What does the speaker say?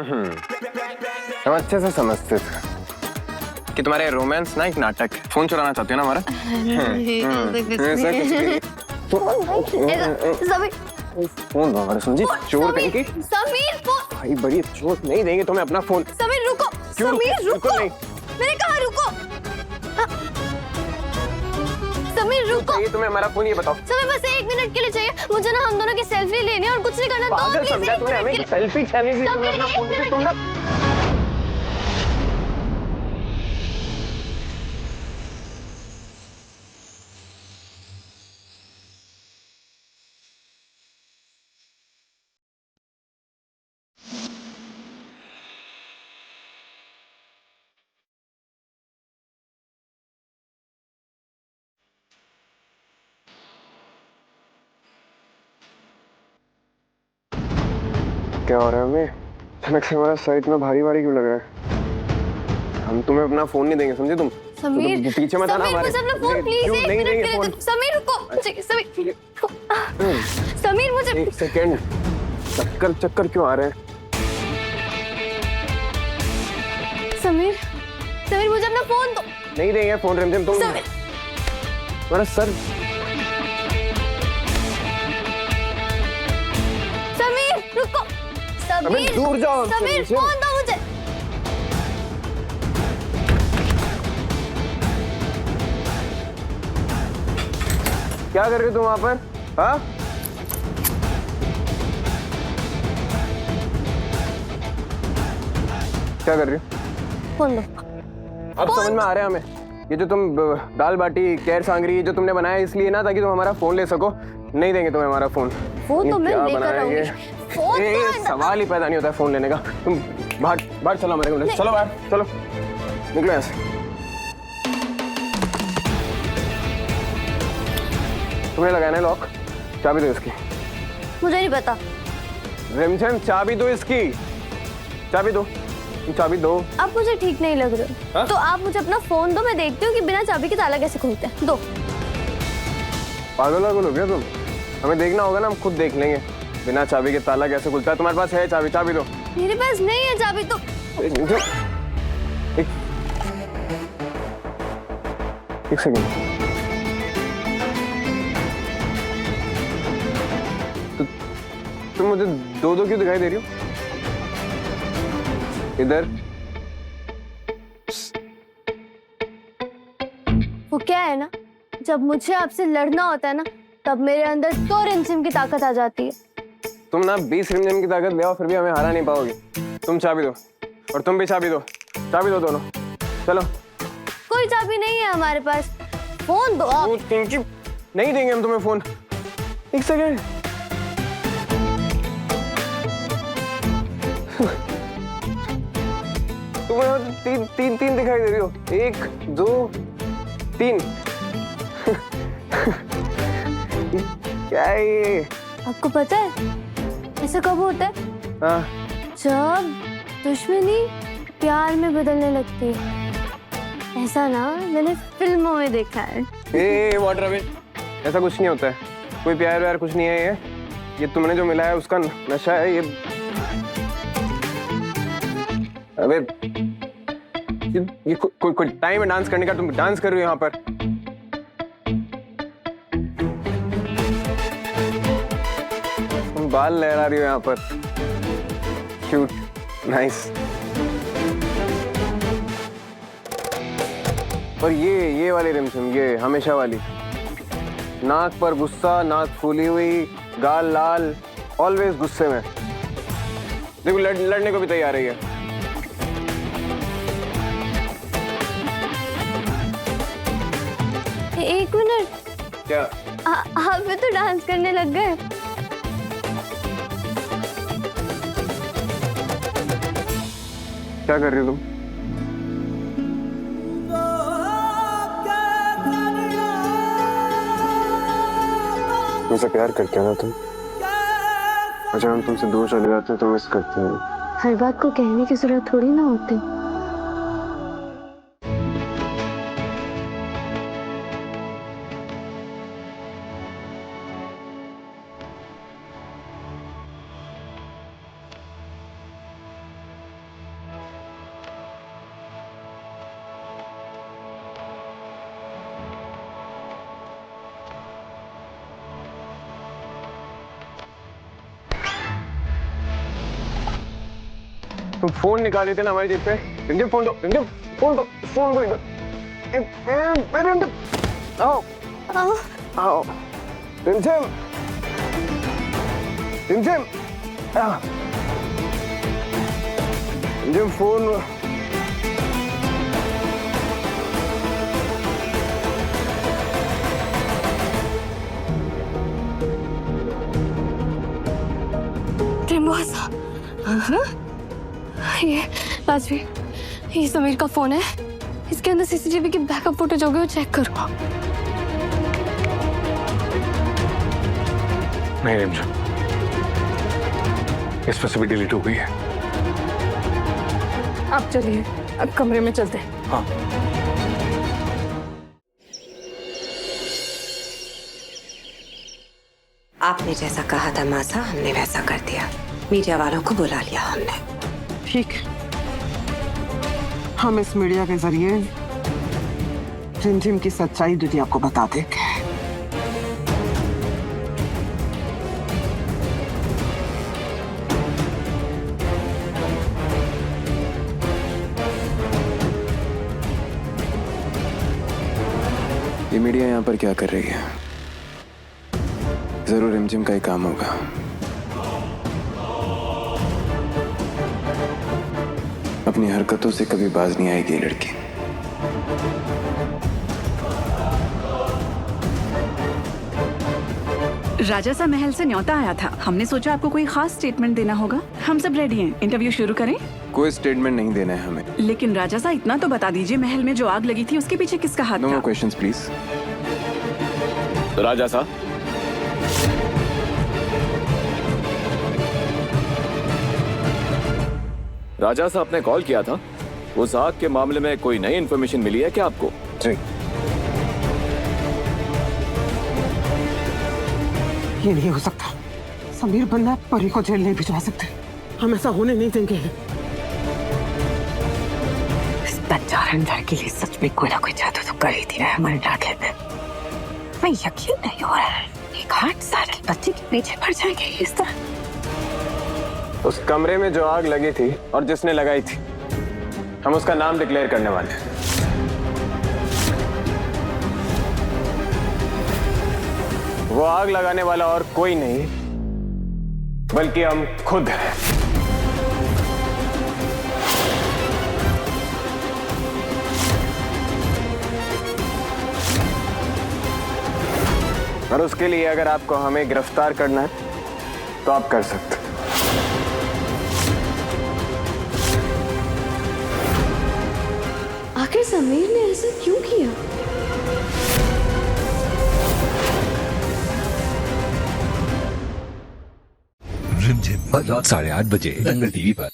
हम अच्छे से समझते थे कि तुम्हारे रोमांस ना एक नाटक है। फोन चुराना चाहती हो ना हमारा? फोन दो हमारे। समझी? चोर कहीं की। समीर भाई बड़ी चोट नहीं देंगे तुम्हें अपना फोन। समीर रुको। क्यों समीर रुको। नहीं? मैंने कहा रुको। समीर रुको। चाहिए तुम्हें हमारा फोन, ये बताओ। समीर बस 1 मिनट के लिए चाहिए मुझे ना, हम दोनों की सेल्फी लेनी है और कुछ नहीं करना। पागल समझा तुमने हमें? सेल्फी चैलेंज दी तुमने अपना फोन पे। तुम ना क्या हो रहा है? हमें अचानक से हमारा सर इतना भारी भारी क्यों लग रहा है? हम तुम्हें अपना फोन नहीं देंगे, समझे तुम? समीर तो पीछे मत आना हमारे। मुझे अपना फोन प्लीज 1 मिनट के लिए दो। समीर रुको। समीर समीर मुझे 1 सेकेंड। चक्कर चक्कर क्यों आ रहे हैं? समीर समीर मुझे अपना फोन दो। नहीं देंगे फोन रिमझिम। तुम हमारा सर। समीर रुको। समीर दूर जाओ। समीर फोन दो मुझे। क्या कर रहे हो तुम वहां पर? हाँ? क्या कर रही हो? फोन दो। अब समझ में आ रहा है हमें। ये जो तुम दाल बाटी केर सांगरी जो तुमने बनाया इसलिए ना, ताकि तुम हमारा फोन ले सको। नहीं देंगे तुम्हें हमारा फोन। वो तो मैं क्या लेकर बनाया आऊंगी। ये? फोन ये तो सवाल ही पैदा नहीं होता है फोन लेने का। तुम बाहर बाहर चलो हमारे कमरे से। चलो बाहर चलो। निकलो यहाँ से। तुम्हें लगाना है लॉक। चाबी दो इसकी। मुझे नहीं पता। रिमझिम चाबी दो इसकी। चाबी दो। चाबी दो। अब मुझे ठीक नहीं लग रहा। हाँ? तो आप मुझे अपना फोन दो, मैं देखती हूँ कि बिना चाबी के ताला कैसे खुलते हैं। दो। पागल हो गया तुम? हमें देखना होगा ना, हम खुद देख लेंगे बिना चाबी के ताला कैसे खुलता है। तुम्हारे पास है चाबी? चाबी दो। मेरे पास नहीं है चाबी। तो एक सेकंड। तुम मुझे दो दो क्यों दिखाई दे रही हो? इधर वो क्या है ना, जब मुझे आपसे लड़ना होता है ना, तब मेरे अंदर 2 रिमझिम की ताकत आ जाती है। तुम ना 20 रिमझिम की ताकत ले आओ, फिर भी हमें हरा नहीं पाओगे। तुम चाबी दो और तुम भी चाबी दो। चाबी दो दोनों। चलो। कोई चाबी नहीं है हमारे पास। फोन दो आप। नहीं देंगे हम तुम्हें फोन। एक सेकेंड। तुम्हें तीन दिखाई दे रही हो। 1 2 3। क्या है ये? आपको पता है ऐसा कब होता है? हाँ। जब दुश्मनी प्यार में बदलने लगती है। ऐसा ना मैंने फिल्मों में देखा है। Water away. ऐसा कुछ नहीं होता है। कोई प्यार व्यार कुछ नहीं है। ये तुमने जो मिला है उसका नशा है ये। अबे ये कोई टाइम है डांस करने का। तुम डांस कर रही हो यहाँ पर। तुम बाल लहरा रही हो यहाँ पर। Cute, nice. और ये वाली रिमझिम, ये हमेशा वाली। नाक पर गुस्सा, नाक फूली हुई, गाल लाल, ऑलवेज गुस्से में। देखो लड़ने को भी तैयार है। 1 मिनट। क्या? आप भी तो डांस करने लग गए। क्या कर रही हो तुम? मुझसे प्यार करते हो ना तुम? अच्छा हम तुमसे दूर चले जाते हैं तो मिस करते हैं। हर बात को कहने की जरूरत थोड़ी ना होती। तुम फोन निकाले थे ना हमारी जेब पे। रिमझिम फोन दो, रिमझिम फोन दो, फोन दो इधर। रिमझिम आओ आओ, रिमझिम रिमझिम रिमझिम फोन। ये राजवीर, ये समीर का फोन है। इसके अंदर सीसीटीवी की बैकअप फुटेज होगी, वो चेक करो। नहीं रिमझिम, इस पर से भी डिलीट हो गई है। आप चलिए, अब कमरे में चलते हैं। हाँ। आपने जैसा कहा था मासा, हमने वैसा कर दिया। मीडिया वालों को बुला लिया हमने। ठीक, हम इस मीडिया के जरिए रिमझिम की सच्चाई दुनिया को बता देंगे। ये मीडिया यहाँ पर क्या कर रही है? जरूर रिमझिम का ही काम होगा। अपनी हरकतों से कभी बाज नहीं आएगी ये लड़की। राजासा महल से न्योता आया था। हमने सोचा आपको कोई खास स्टेटमेंट देना होगा। हम सब रेडी हैं। इंटरव्यू शुरू करें? कोई स्टेटमेंट नहीं देना है हमें। लेकिन राजासा इतना तो बता दीजिए, महल में जो आग लगी थी उसके पीछे किसका हाथ नो था? More questions please. राजासा, राजासा आपने कॉल किया था। उस आग के मामले में कोई नई इन्फॉर्मेशन मिली है क्या आपको? जी। ये नहीं हो सकता। समीर बंदा परी को जेल नहीं भिजवा सकते। हम ऐसा होने नहीं देंगे। इस बच्चारन लड़के लिए सच में कोई ना कोई जादू तो कर ही दिया है हमारे इलाके में। मैं यकीन नहीं हो रहा है, एक 8 साल की बच्ची के पीछे पड़ जाएंगे इस तरह। उस कमरे में जो आग लगी थी और जिसने लगाई थी, हम उसका नाम डिक्लेयर करने वाले हैं। वो आग लगाने वाला और कोई नहीं बल्कि हम खुद हैं। और उसके लिए अगर आपको हमें गिरफ्तार करना है तो आप कर सकते हैं। आखिर समीर ने ऐसा क्यों किया? रिमझिम रात 8:30 बजे दंगल टीवी पर।